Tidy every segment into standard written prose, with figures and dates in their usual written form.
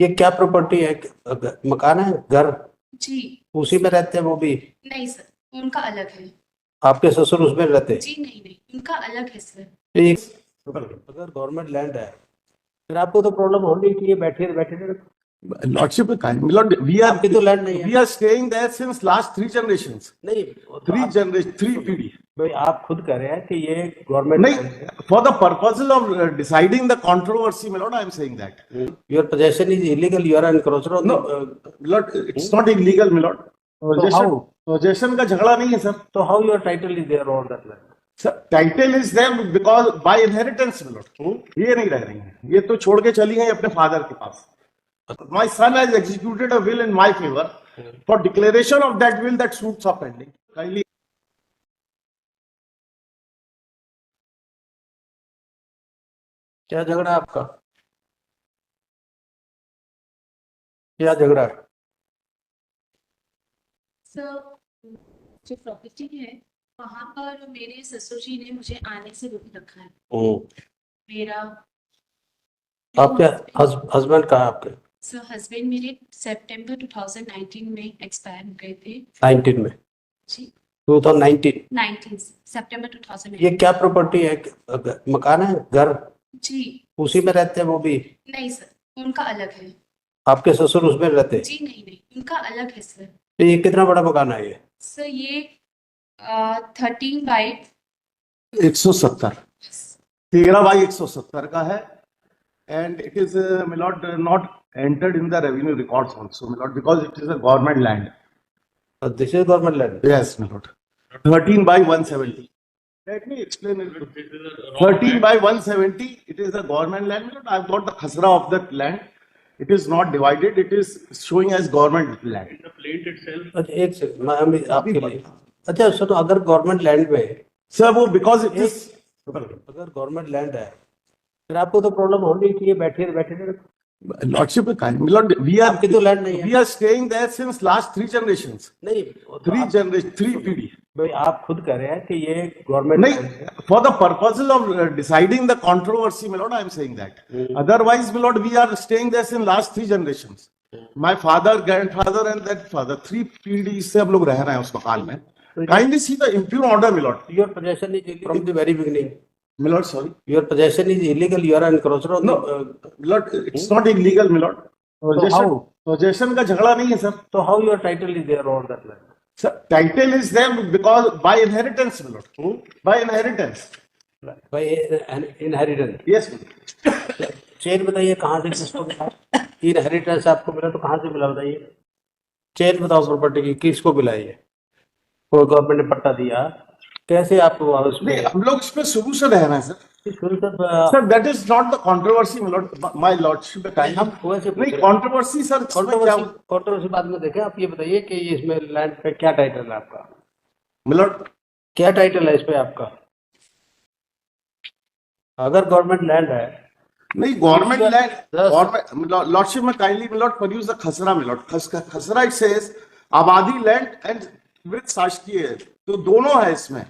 ये क्या प्रॉपर्टी है? मकान है, घर? जी। उसी में रहते हैं वो भी? नहीं सर, उनका अलग है। आपके ससुर उसमें रहते हैं? जी नहीं नहीं, उनका अलग है सर। अगर गवर्नमेंट लैंड है फिर आपको तो प्रॉब्लम होनी चाहिए, बैठे बैठे। Lordship, Milord, आपकी तो लैंड नहीं we है। are staying there since last 3 generations. नहीं, Three PD. भाई आप खुद कह रहे हैं कि ये गवर्नमेंट नहीं, for the purposes of deciding the controversy, Milord, I am saying that. Your possession is illegal, you are encroacher on. No, Milord, it's not illegal, Milord. how? Possession का झगड़ा नहीं है सर. तो how your title is there on that land? Sir, title is there because by inheritance, Milord. ये नहीं रह रही हैं. ये तो छोड़ के चली गई अपने फादर के पास. My son has executed a will in my favor. For declaration of that will, that suits are pending. Kindly. क्या झगड़ा है आपका? क्या झगड़ा है? सर, जो प्रॉपर्टी है वहाँ पर मेरे ससुर जी ने मुझे आने से रोक रखा है। मेरा आपके हस्बैंड कहाँ है आपके? सर, हस्बैंड मेरे सितंबर 2019 में एक्सपायर हो गए थे। 19 में? जी 2019? 19 सितंबर 2019। ये क्या प्रॉपर्टी है? मकान है, घर? जी। उसी में रहते हैं वो भी? नहीं सर, उनका अलग है। आपके ससुर उसमें रहते हैं? जी नहीं नहीं, उनका अलग है सर। तो ये कितना बड़ा मकान है ये? सर ये 13 बाई 170 13 by 170 का है. And it is, Milord, not entered in the revenue records also, Milord, because it is a government land. This is government land? Yes, Milord. 13 by 170. Let me explain it. 13 by 170, it is a government land, Milord. I've got the khasra of that land. It is not divided. It is showing as government land. अच्छा एक second, मैं आपके लिए, अच्छा सुनो, अगर government land में, Sir, वो because it is. अगर गवर्नमेंट लैंड है फिर आपको तो प्रॉब्लम होनी चाहिए, बैठे बैठे। Lordship, Milord, आपकी तो लैंड नहीं है। we are staying there since last 3 generations. नहीं, 3 PD. भाई आप खुद कह रहे हैं कि ये गवर्नमेंट नहीं, for the purposes of deciding the controversy, Milord, I am saying that. Otherwise, Milord, we are staying there since last 3 generations. My father, grandfather, and that father, 3 PDs से हम लोग रह रहे हैं उस मकान में. Kindly see the impure order, Milord. Your possession is illegal from the very beginning. Milord, sorry. Your possession is illegal, you are encroacher on. No, Milord, it's not illegal, Milord. Possession का झगड़ा नहीं है sir. तो how your title is there on that land? Sir, title is there because by inheritance, Milord. By inheritance. भाई inheritance? Yes, Milord. Chain बताइए कहाँ से किसको मिला? इनहेरिटेंस आपको मिला तो कहाँ से मिला बताइए? चेन बताओ प्रॉपर्टी की, किसको मिला ये? कोई गवर्नमेंट ने पट्टा दिया? कैसे आप उसमें? नहीं, हम लोग इसमें शुरू से रह रहे हैं sir. Sir Sir, that is not the controversy, my lordship. हम वैसे नहीं, controversy सर. कंट्रोवर्सी बाद में देखें। आप ये बताइए कि इसमें लैंड पे क्या टाइटल है आपका? Milord, क्या टाइटल है इस पे आपका? अगर गवर्नमेंट लैंड है? नहीं, गवर्नमेंट लैंड, गवर्नमेंट लॉर्डशिप में काइंडली मिलॉर्ड प्रोड्यूस द खसरा मिलॉर्ड. खसरा इट सेज आबादी लैंड एंड विद शासकीय, तो दोनों है इसमें.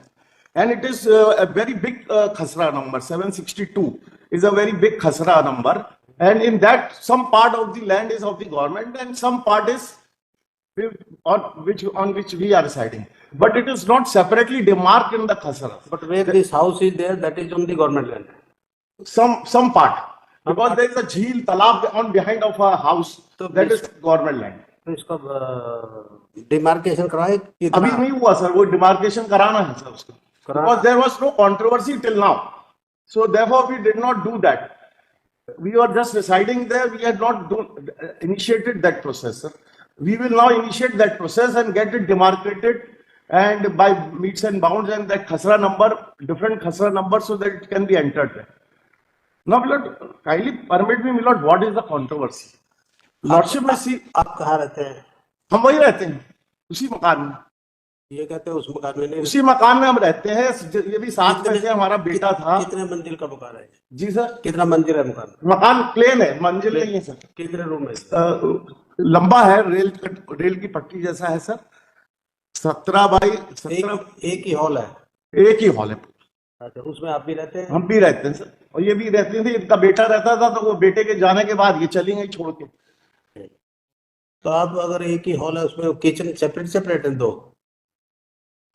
And it is a very big खसरा number 762 is a very big khasra number, and in that some part of the land is of the government and some part is on which we are residing, but it is not separately demarked in the khasra. But where this house is there, that is on the government land. Some part, because there is a झील तालाब on behind of a house, so that is government land. तो इसका demarcation कराए? अभी नहीं हुआ sir, वो demarcation कराना है सर उसको, because there was no controversy till now, so therefore we did not do that. We were just residing there. We had not initiated that process, sir. We will now initiate that process and get it demarcated and by meets and bounds and that khasra number, different khasra number, so that it can be entered there. Now, Milord, kindly permit me, Milord, what is the controversy? Lordship में सी, आप कहाँ रहते हैं? हम वही रहते हैं, उसी मकान में. ये कहते हैं उस मकान में नहीं? उसी मकान में हम रहते हैं. ये भी साथ में से हमारा बेटा था. कितने मंजिल का मकान है? जी सर. कितना मंजिल है मकान? मकान प्लेन है, मंजिल नहीं है सर. कितने रूम है? लंबा है, रेल की पट्टी जैसा है सर. 17 बाई 17. एक ही हॉल है? एक ही हॉल है. अच्छा, उसमें आप भी रहते हैं? हम भी रहते हैं सर, और ये भी रहते थे. इनका बेटा रहता था, तो वो बेटे के जाने के बाद ये चली गई छोड़ के. तो आप अगर एक ही हॉल है उसमें किचन सेपरेट है दो,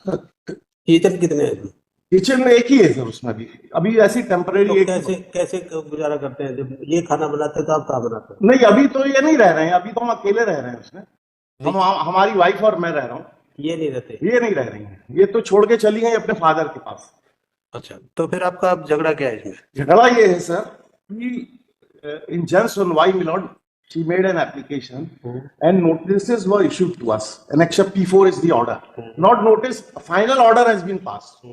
किचन कितने हैं? किचन में एक ही है सर, उसमें अभी ऐसी टेम्परेरी तो एक कैसे कैसे गुजारा करते हैं? जब ये खाना बनाते हैं तो आप कहाँ बनाते हैं? नहीं, अभी तो ये नहीं रह रहे हैं, अभी तो हम अकेले रह रहे हैं उसमें। हमारी वाइफ और मैं रह रहा हूँ, ये नहीं रहते? ये नहीं रह रही हैं, ये तो छोड़ के चली गई अपने फादर के पास। अच्छा, तो फिर आपका अब झगड़ा क्या है इसमें? झगड़ा ये है सर कि इन जन सुनवाई milord, she made an application and notices were issued to us. Annexure P4 is the order. Not notice, a final order has been passed.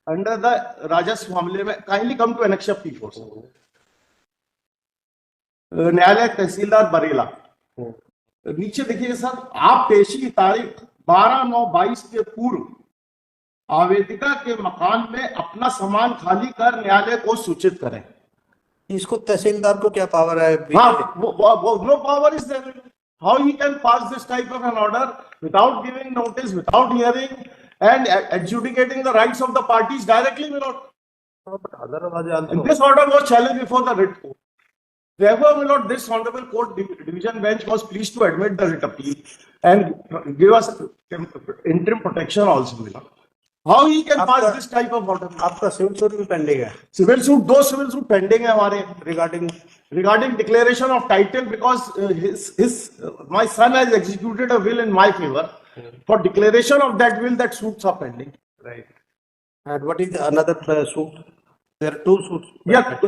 Under the Rajasthan मामले में, kindly come to Annexure P4. न्यायालय तहसीलदार बरेला, नीचे देखिए sir, आप पेशी की तारीख 12/9/22 के पूर्व आवेदिका के मकान में अपना सामान खाली कर न्यायालय को सूचित करें। इसको तहसीलदार को क्या पावर है? हाँ, no power is there. How he can pass this type of an order without giving notice, without hearing and adjudicating the rights of the parties directly, my lord? And this order was challenged before the writ court. Therefore, my lord, this honorable court division bench was pleased to admit the writ appeal and give us interim protection also, my lord. How he can pass this type of order? आपका civil suit भी pending है? Civil suit, 2 civil suit pending है हमारे regarding declaration of title, because my son has executed a will in my favor. For declaration of that will, that suits are pending. Right. And what is the another suit? There are 2 suits. Yeah,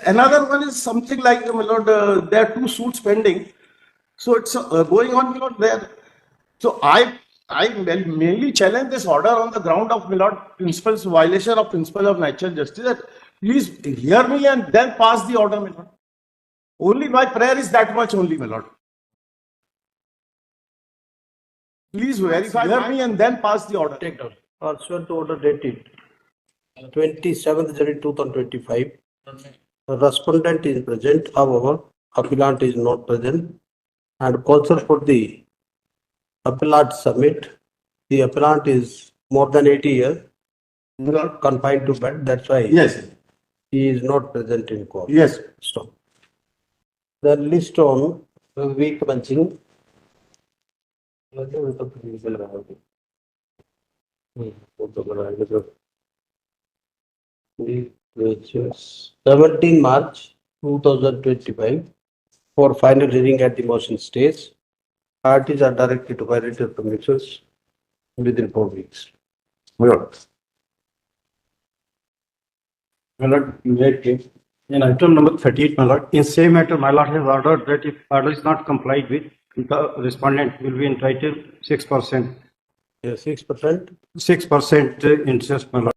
another one is something like, my lord, there are 2 suits pending. So it's going on, my lord, there. So I mainly challenge this order on the ground of, my lord, principles, violation of principle of natural justice. That please hear me and then pass the order, my lord. Only my prayer is that much only, my lord. Please verify, hear me and then pass the order. Take down. Pursuant to order dated 27th January 2025, the respondent is present, however, appellant is not present, and counsel for the appellant submit. The appellant is more than 80 years, not confined to bed, that's why Yes, he is not present in court. yes. Stop. The list on week commencing. Which is 17 March 2025 for final hearing at the motion stage. Parties are directed to file written submissions within 4 weeks. My lord. My lord, in item number 38, my lord, in same matter, my lord has ordered that if order is not complied with, the respondent will be entitled 6%. Yeah, 6%. 6% interest, my lord.